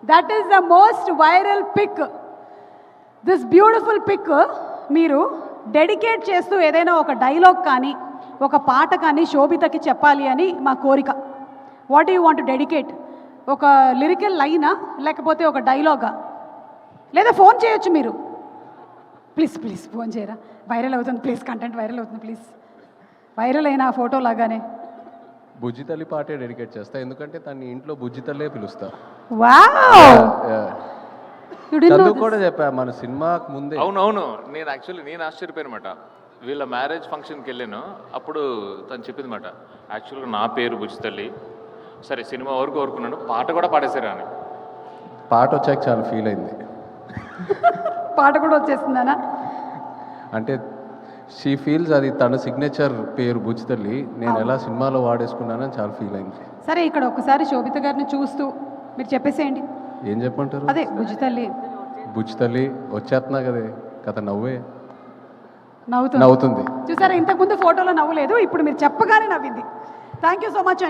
That is the most viral pic. This beautiful pic మీరు dedicate చేస్తూ ఏదైనా ఒక డైలాగ్ కానీ ఒక పాట కానీ శోభితకి చెప్పాలి అని మా కోరిక. What you want to dedicate? ఒక లిరికల్ లైనా లేకపోతే ఒక డైలాగా? లేదా ఫోన్ చేయొచ్చు మీరు. ప్లీజ్ ప్లీజ్ ఫోన్ చేయరా, వైరల్ అవుతుంది ప్లీజ్, కంటెంట్ వైరల్ అవుతుంది ప్లీజ్. వైరల్ అయిన ఆ ఫోటో లాగానే బుజ్జి తల్లి పాటే డెడికేట్ చేస్తా, ఎందుకంటే తన ఇంట్లో బుజ్జి తల్లే పిలుస్తా. వావ్, చదువు కూడా చెప్పా మన సినిమాకు ముందే. అవునవును, నేను ఆశ్చర్యపోయానమాట. వీళ్ళ మ్యారేజ్ ఫంక్షన్కి వెళ్ళాను, అప్పుడు తను చెప్పింది మాట, యాక్చువల్గా నా పేరు బుజ్జి తల్లి, సరే సినిమా వరకు కోరుకున్నాను, పాట కూడా పాడేశారు అని. పాట వచ్చాక చాలా ఫీల్ అయింది. పాట కూడా వచ్చేస్తుందనా? అంటే షీ ఫీల్స్ అది తన సిగ్నేచర్ పేరు బుజ్జి తల్లి, నేను ఎలా సినిమాలో వాడేసుకున్నానని చాలా ఫీల్ అయింది. సరే ఇక్కడ ఒకసారి శోభిత గారిని చూస్తూ మీరు చెప్పేసేయండి. ఏం చెప్పంటారు? అదే బుజ్జి తల్లి. బుజ్జి తల్లి వచ్చేస్తున్నా కదే కథ, నవ్వుతుంది. నవ్వుతుంది. చూసారా, ఇంతకుముందు ఫోటోలో నవ్వులేదు, ఇప్పుడు మీరు చెప్పగానే నవ్వింది. థ్యాంక్ యూ సో మచ్ అండి.